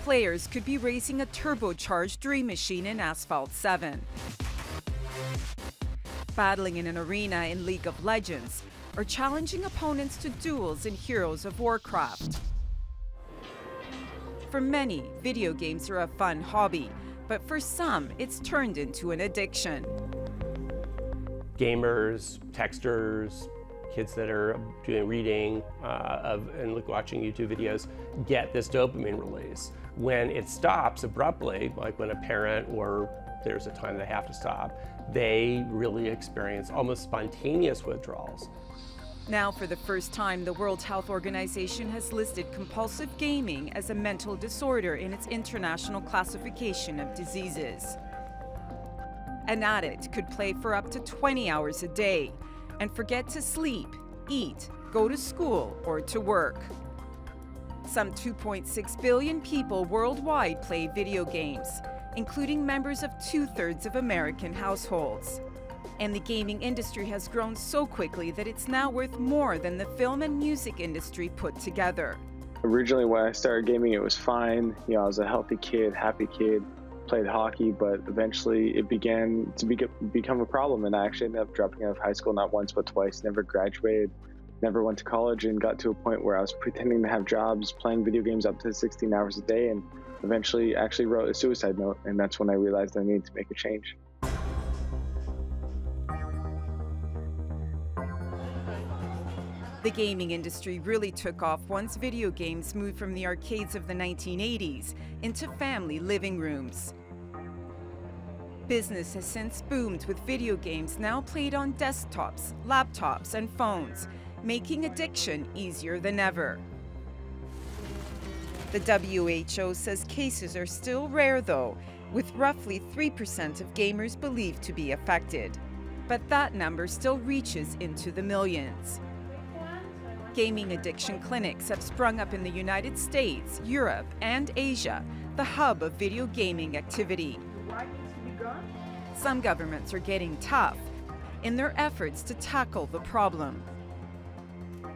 players could be racing a turbocharged dream machine in Asphalt 7, battling in an arena in League of Legends, or challenging opponents to duels in Heroes of Warcraft. For many, video games are a fun hobby, but for some, it's turned into an addiction. Gamers, texters, kids that are doing reading and watching YouTube videos get this dopamine release. When it stops abruptly, like when a parent or there's a time they have to stop, they really experience almost spontaneous withdrawals. Now, for the first time, the World Health Organization has listed compulsive gaming as a mental disorder in its international classification of diseases. An addict could play for up to 20 hours a day and forget to sleep, eat, go to school, or to work. Some 2.6 billion people worldwide play video games, including members of 2/3 of American households. And the gaming industry has grown so quickly that it's now worth more than the film and music industry put together. Originally, when I started gaming, it was fine. You know, I was a healthy kid, happy kid, played hockey, but eventually it began to become a problem, and I actually ended up dropping out of high school not once but twice, never graduated, never went to college, and got to a point where I was pretending to have jobs, playing video games up to 16 hours a day, and eventually actually wrote a suicide note, and that's when I realized I needed to make a change. The gaming industry really took off once video games moved from the arcades of the 1980s into family living rooms. Business has since boomed with video games now played on desktops, laptops, and phones, making addiction easier than ever. The WHO says cases are still rare, though, with roughly 3% of gamers believed to be affected. But that number still reaches into the millions. Gaming addiction clinics have sprung up in the United States, Europe, and Asia, the hub of video gaming activity. Some governments are getting tough in their efforts to tackle the problem.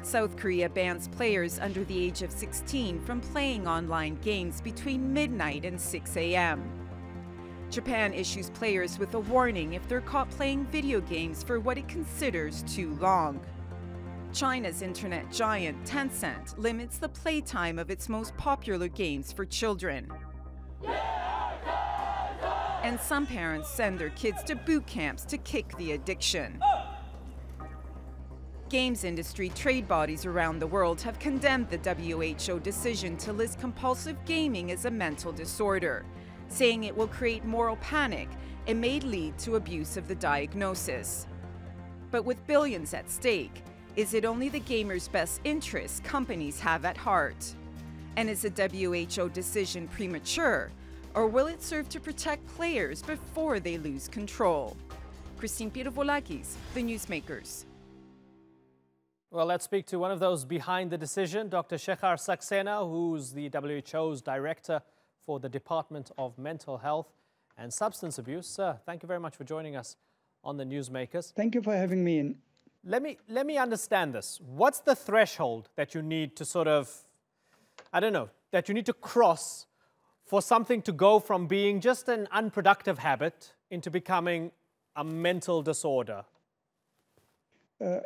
South Korea bans players under the age of 16 from playing online games between midnight and 6 a.m. Japan issues players with a warning if they're caught playing video games for what it considers too long. China's internet giant Tencent limits the playtime of its most popular games for children. And some parents send their kids to boot camps to kick the addiction. Games industry trade bodies around the world have condemned the WHO decision to list compulsive gaming as a mental disorder, saying it will create moral panic and may lead to abuse of the diagnosis. But with billions at stake, is it only the gamer's best interests companies have at heart? And is the WHO decision premature, or will it serve to protect players before they lose control? Pirovolakis, The Newsmakers. Well, let's speak to one of those behind the decision, Dr. Shekhar Saxena, who's the WHO's Director for the Department of Mental Health and Substance Abuse. Sir, thank you very much for joining us on the Newsmakers. Thank you for having me in. Let me understand this. What's the threshold that you need to sort of, I don't know, that you need to cross for something to go from being just an unproductive habit into becoming a mental disorder?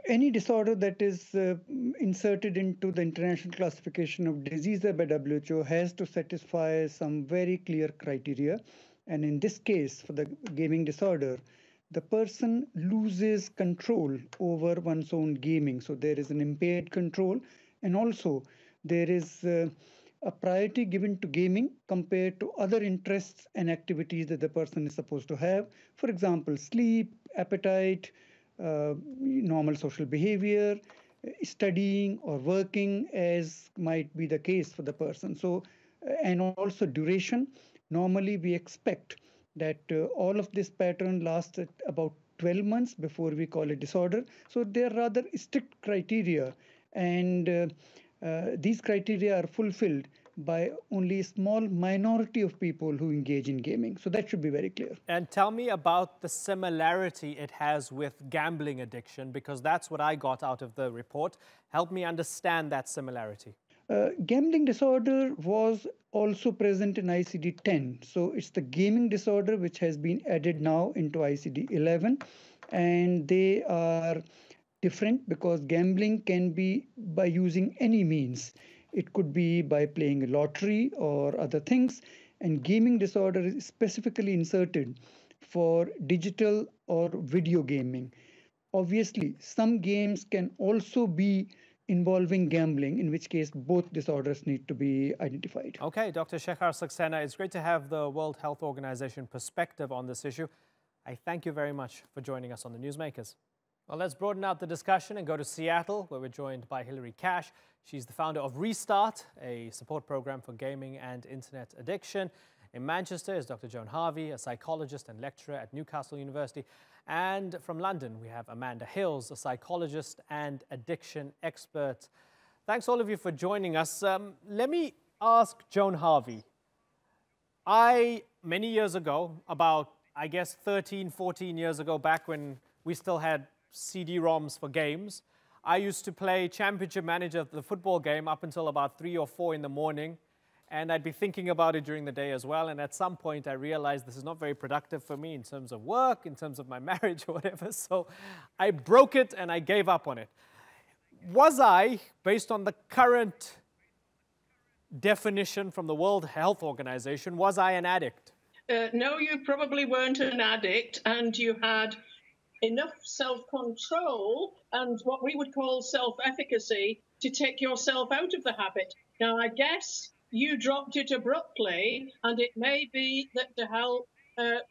Any disorder that is inserted into the International Classification of Diseases by WHO has to satisfy some very clear criteria. And in this case, for the gaming disorder, the person loses control over one's own gaming. So there is an impaired control, and also there is a priority given to gaming compared to other interests and activities that the person is supposed to have. For example, sleep, appetite, normal social behavior, studying or working, as might be the case for the person. So, and also duration. Normally, we expect that all of this pattern lasts at about 12 months before we call it disorder. So there are rather strict criteria, and these criteria are fulfilled by only a small minority of people who engage in gaming. So that should be very clear. And tell me about the similarity it has with gambling addiction, because that's what I got out of the report. Help me understand that similarity. Gambling disorder was also present in ICD-10. So it's the gaming disorder which has been added now into ICD-11. And they are different because gambling can be by using any means. It could be by playing a lottery or other things. And gaming disorder is specifically inserted for digital or video gaming. Obviously, some games can also be involving gambling, in which case both disorders need to be identified. Okay, Dr. Shekhar Saxena, it's great to have the World Health Organization perspective on this issue. I thank you very much for joining us on the Newsmakers. Well, let's broaden out the discussion and go to Seattle, where we're joined by Hilary Cash. She's the founder of Restart, a support program for gaming and internet addiction. In Manchester is Dr. Joan Harvey, a psychologist and lecturer at Newcastle University. And from London, we have Amanda Hills, a psychologist and addiction expert. Thanks all of you for joining us. Let me ask Joan Harvey. Many years ago, about, I guess, 13, 14 years ago, back when we still had CD-ROMs for games, I used to play Championship Manager of the football game up until about 3 or 4 in the morning. And I'd be thinking about it during the day as well. And at some point, I realized this is not very productive for me in terms of work, in terms of my marriage or whatever. So I broke it and I gave up on it. Was I, based on the current definition from the World Health Organization, was I an addict? No, you probably weren't an addict, and you had enough self-control and what we would call self-efficacy to take yourself out of the habit. Now, I guess you dropped it abruptly, and it may be that to help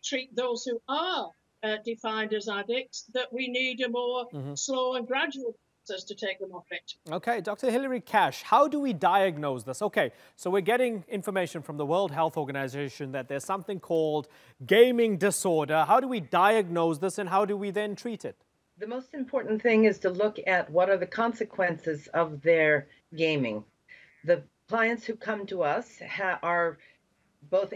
treat those who are defined as addicts, that we need a more slow and gradual process to take them off it. Okay, Dr. Hilary Cash, how do we diagnose this? Okay, so we're getting information from the World Health Organization that there's something called gaming disorder. How do we diagnose this, and how do we then treat it? The most important thing is to look at what are the consequences of their gaming. The clients who come to us are both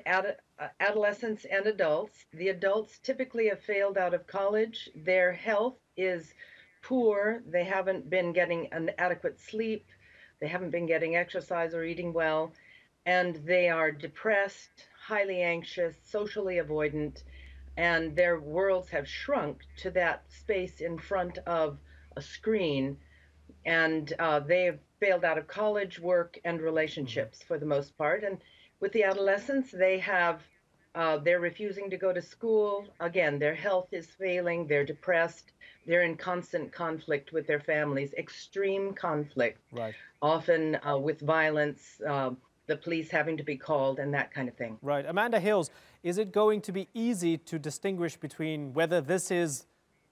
adolescents and adults. The adults typically have failed out of college. Their health is poor. They haven't been getting an adequate sleep. They haven't been getting exercise or eating well. And they are depressed, highly anxious, socially avoidant, and their worlds have shrunk to that space in front of a screen. And they've failed out of college, work, and relationships for the most part. And with the adolescents, they're refusing to go to school. Again, their health is failing. They're depressed. They're in constant conflict with their families, extreme conflict, right, often with violence, the police having to be called, and that kind of thing. Right. Amanda Hills, is it going to be easy to distinguish between whether this is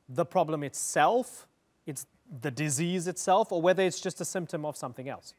the problem itself, it's the disease itself, or whether it's just a symptom of something else?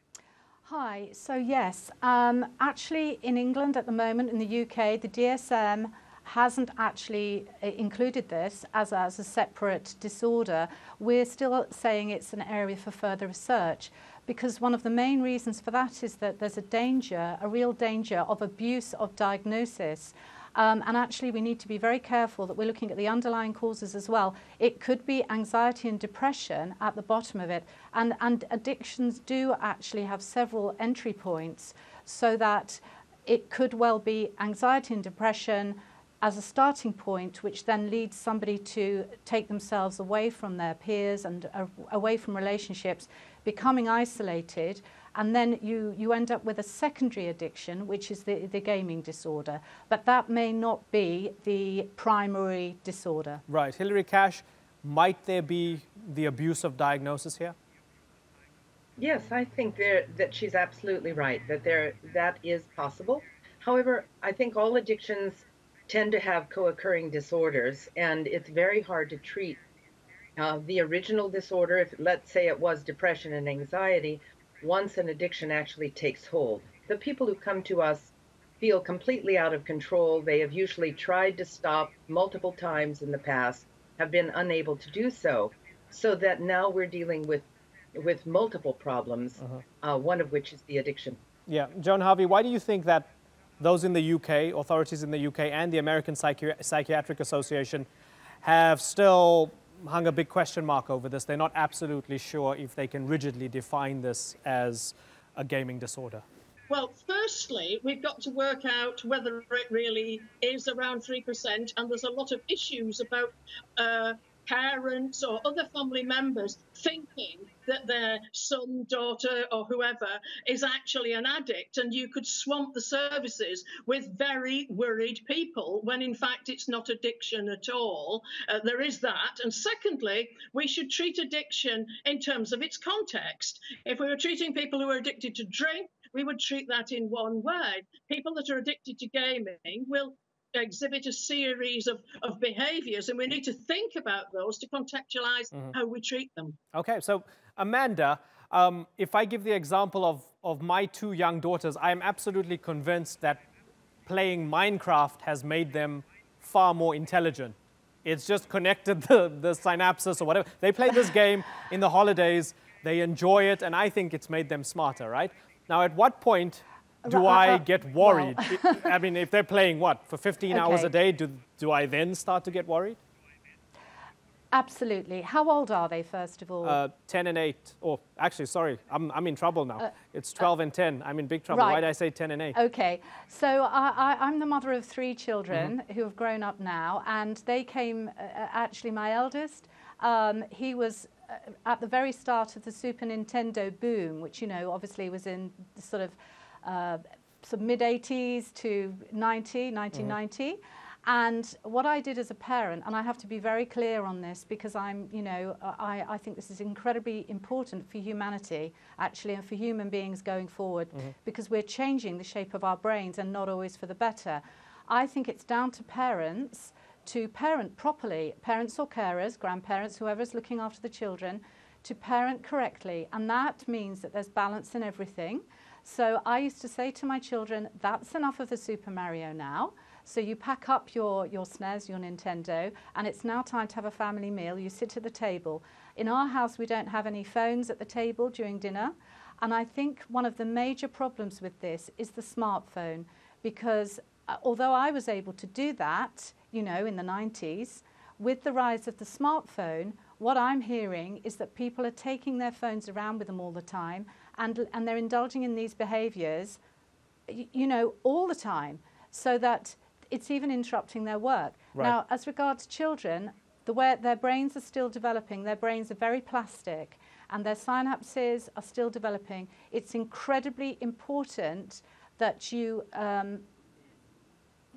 Hi, so yes, actually in England at the moment, in the UK, the DSM hasn't actually included this as a separate disorder. We're still saying it's an area for further research, because one of the main reasons for that is that there's a real danger of abuse of diagnosis. And actually we need to be very careful that we're looking at the underlying causes as well. It could be anxiety and depression at the bottom of it, and addictions do actually have several entry points, so that it could well be anxiety and depression as a starting point, which then leads somebody to take themselves away from their peers and away from relationships, becoming isolated. And then you end up with a secondary addiction, which is the gaming disorder. But that may not be the primary disorder. Right. Hilary Cash, might there be the abuse of diagnosis here? Yes, I think that she's absolutely right, that is possible. However, I think all addictions tend to have co-occurring disorders, and it's very hard to treat the original disorder, if let's say it was depression and anxiety, once an addiction actually takes hold. The people who come to us feel completely out of control. They have usually tried to stop multiple times in the past, have been unable to do so, so that now we're dealing with multiple problems, one of which is the addiction. Yeah. Joan Harvey, why do you think that those in the UK, authorities in the UK and the American Psychiatric Association have still hung a big question mark over this? They're not absolutely sure if they can rigidly define this as a gaming disorder? Well, firstly, we've got to work out whether it really is around 3%, and there's a lot of issues about parents or other family members thinking that their son, daughter, or whoever is actually an addict, and you could swamp the services with very worried people when in fact it's not addiction at all. There is that. And secondly, we should treat addiction in terms of its context. If we were treating people who are addicted to drink, we would treat that in one way. People that are addicted to gaming will exhibit a series of behaviours, and we need to think about those to contextualise how we treat them. Okay, so Amanda, if I give the example of my two young daughters, I am absolutely convinced that playing Minecraft has made them far more intelligent. It's just connected the synapses or whatever. They play this game in the holidays, they enjoy it, and I think it's made them smarter, right? Now, at what point do I get worried? Well, I mean, if they're playing, what, for 15 hours a day, do I then start to get worried? Absolutely. How old are they, first of all? 10 and 8. Oh, actually, sorry, I'm in trouble now. It's 12 and 10. I'm in big trouble. Right. Why did I say 10 and 8? Okay. So I'm the mother of 3 children who have grown up now, and they came, actually, my eldest, he was at the very start of the Super Nintendo boom, which, you know, obviously was in the sort of mid-80s to 1990. And what I did as a parent, and I have to be very clear on this because I'm, you know, I think this is incredibly important for humanity, actually, and for human beings going forward, because we're changing the shape of our brains and not always for the better. I think it's down to parents to parent properly, parents or carers, grandparents, whoever's looking after the children, to parent correctly. And that means that there's balance in everything. So I used to say to my children, that's enough of the Super Mario now. So you pack up your SNES, your Nintendo, and it's now time to have a family meal. You sit at the table. In our house, we don't have any phones at the table during dinner. And I think one of the major problems with this is the smartphone, because although I was able to do that, you know, in the 90s, with the rise of the smartphone, what I'm hearing is that people are taking their phones around with them all the time, and they're indulging in these behaviours, you know, all the time, so that it's even interrupting their work. Right. Now, as regards children, their brains are still developing, their brains are very plastic, and their synapses are still developing. It's incredibly important that you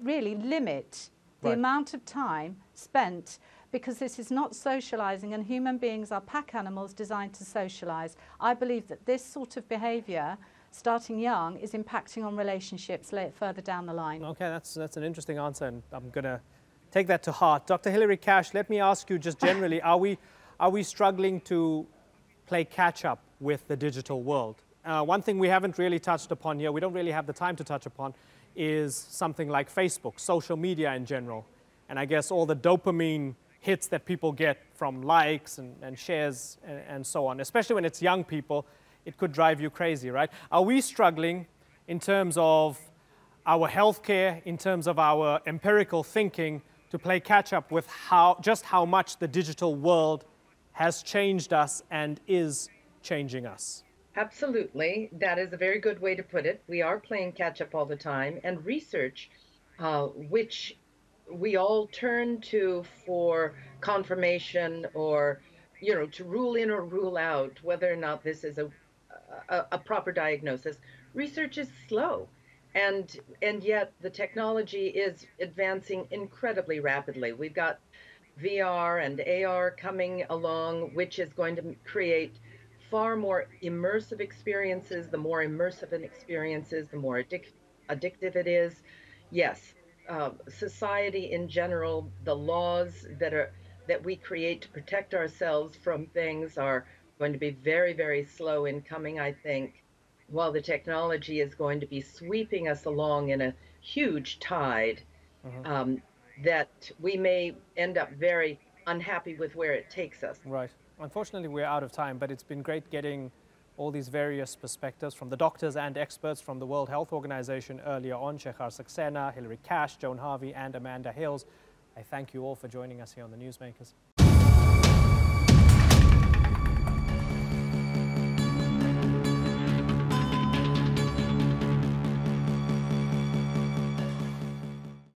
really limit the amount of time spent, because this is not socializing, and human beings are pack animals designed to socialize. I believe that this sort of behavior, starting young, is impacting on relationships further down the line. Okay, that's an interesting answer, and I'm going to take that to heart. Dr. Hilary Cash, let me ask you just generally, are we struggling to play catch-up with the digital world? One thing we haven't really touched upon here, we don't really have the time to touch upon, is something like Facebook, social media in general. And I guess all the dopamine hits that people get from likes and shares and so on, especially when it's young people, it could drive you crazy, right? Are we struggling in terms of our healthcare, in terms of our empirical thinking, to play catch up with just how much the digital world has changed us and is changing us? Absolutely. That is a very good way to put it. We are playing catch up all the time, and research, which we all turn to for confirmation or, you know, to rule in or rule out whether or not this is a proper diagnosis. Research is slow, and yet the technology is advancing incredibly rapidly. We've got VR and AR coming along, which is going to create far more immersive experiences. The more immersive an experience is, the more addictive it is. Yes, society in general, the laws that we create to protect ourselves from things are going to be very, very slow in coming, I think, while the technology is going to be sweeping us along in a huge tide, that we may end up very unhappy with where it takes us. Right. Unfortunately, we're out of time, but it's been great getting all these various perspectives from the doctors and experts from the World Health Organization earlier on, Shekhar Saxena, Hilary Cash, Joan Harvey, and Amanda Hales. I thank you all for joining us here on The Newsmakers.